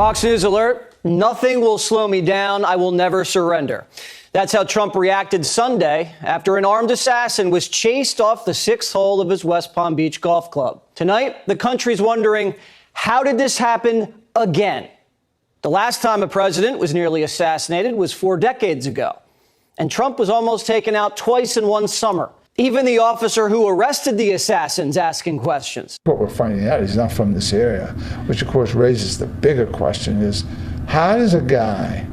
Fox News alert, nothing will slow me down. I will never surrender. That's how Trump reacted Sunday after an armed assassin was chased off the sixth hole of his West Palm Beach golf club. Tonight, the country's wondering, how did this happen again? The last time a president was nearly assassinated was 4 decades ago. And Trump was almost taken out twice in one summer. Even the officer who arrested the assassin's asking questions. What we're finding out is he's not from this area, which of course raises the bigger question is, how does a guy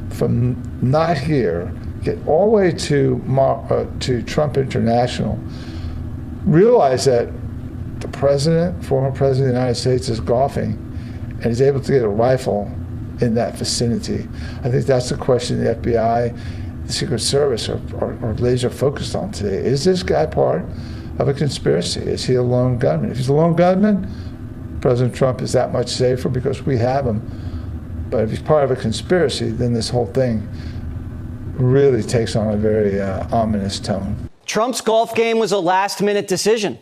from not here get all the way to Trump International, realize that the president, former president of the United States, is golfing and is able to get a rifle in that vicinity? I think that's the question the FBI, the Secret Service are laser focused on today. Is this guy part of a conspiracy? Is he a lone gunman? If he's a lone gunman, President Trump is that much safer because we have him. But if he's part of a conspiracy, then this whole thing really takes on a very ominous tone. Trump's golf game was a last-minute decision.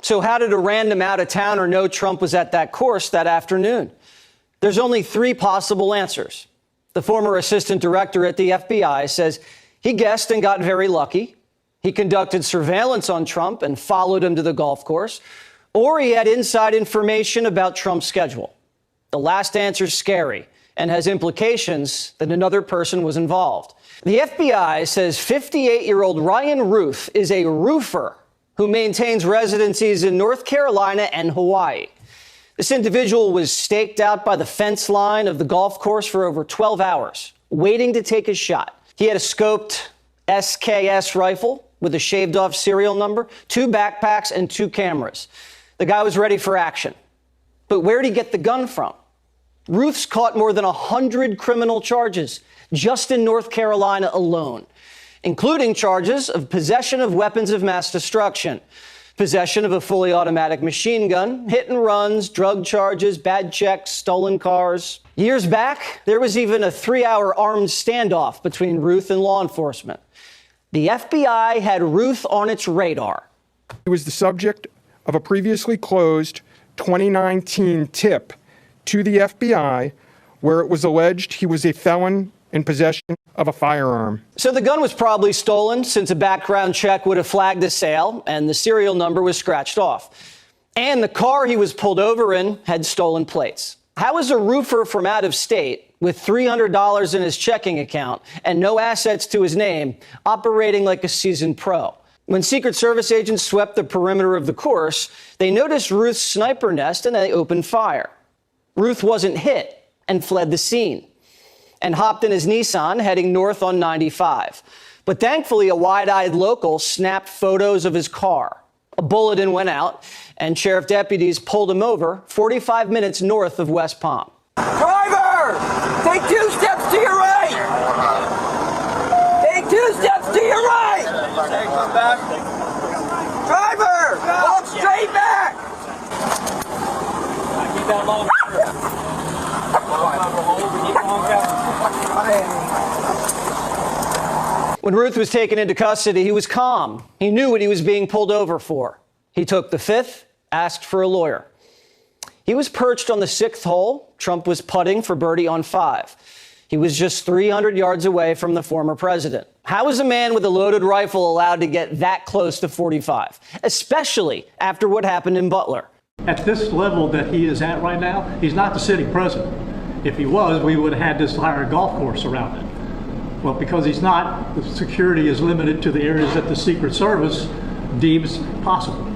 So how did a random out-of-towner know Trump was at that course that afternoon? There's only 3 possible answers. The former assistant director at the FBI says he guessed and got very lucky. He conducted surveillance on Trump and followed him to the golf course. Or he had inside information about Trump's schedule. The last answer is scary and has implications that another person was involved. The FBI says 58-year-old Ryan Ruth is a roofer who maintains residencies in North Carolina and Hawaii. This individual was staked out by the fence line of the golf course for over 12 hours, waiting to take his shot. He had a scoped SKS rifle with a shaved-off serial number, 2 backpacks, and 2 cameras. The guy was ready for action. But where did he get the gun from? Ruth's caught more than 100 criminal charges just in North Carolina alone, including charges of possession of weapons of mass destruction, possession of a fully automatic machine gun, hit and runs, drug charges, bad checks, stolen cars. Years back, there was even a 3-hour armed standoff between Ruth and law enforcement. The FBI had Ruth on its radar. He was the subject of a previously closed 2019 tip to the FBI where it was alleged he was a felon in possession of a firearm. So the gun was probably stolen since a background check would have flagged the sale and the serial number was scratched off. And the car he was pulled over in had stolen plates. How is a roofer from out of state with $300 in his checking account and no assets to his name operating like a seasoned pro? When Secret Service agents swept the perimeter of the course, they noticed Ruth's sniper nest and they opened fire. Ruth wasn't hit and fled the scene and hopped in his Nissan heading north on 95. But thankfully, a wide-eyed local snapped photos of his car. A bulletin went out and sheriff deputies pulled him over 45 minutes north of West Palm. Driver, take 2 steps to your right. Take 2 steps to your right. Driver, walk straight back. Keep that long. When Ruth was taken into custody, he was calm. He knew what he was being pulled over for. He took the 5th, asked for a lawyer. He was perched on the 6th hole. Trump was putting for birdie on 5. He was just 300 yards away from the former president. How is a man with a loaded rifle allowed to get that close to 45, especially after what happened in Butler? At this level that he is at right now, he's not the sitting president. If he was, we would have had this entire golf course around it. Well, because he's not, the security is limited to the areas that the Secret Service deems possible.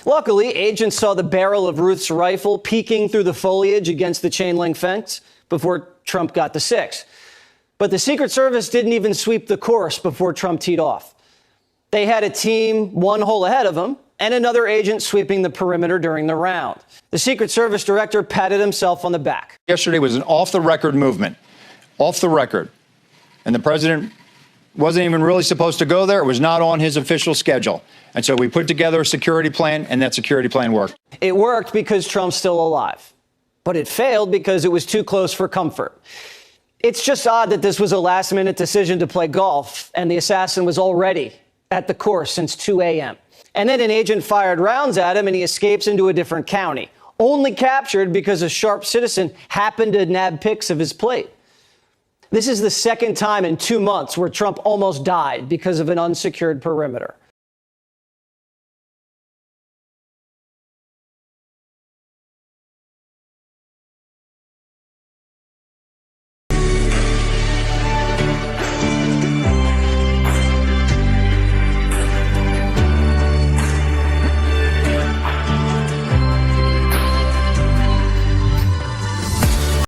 Luckily, agents saw the barrel of Ruth's rifle peeking through the foliage against the chain link fence before Trump got to 6. But the Secret Service didn't even sweep the course before Trump teed off. They had a team 1 hole ahead of him and another agent sweeping the perimeter during the round. The Secret Service director patted himself on the back. Yesterday was an off-the-record movement, off the record. And the president wasn't even really supposed to go there. It was not on his official schedule. And so we put together a security plan, and that security plan worked. It worked because Trump's still alive. But it failed because it was too close for comfort. It's just odd that this was a last-minute decision to play golf, and the assassin was already at the course since 2 a.m. And then an agent fired rounds at him, and he escapes into a different county, only captured because a sharp citizen happened to nab pics of his plate. This is the second time in 2 months where Trump almost died because of an unsecured perimeter.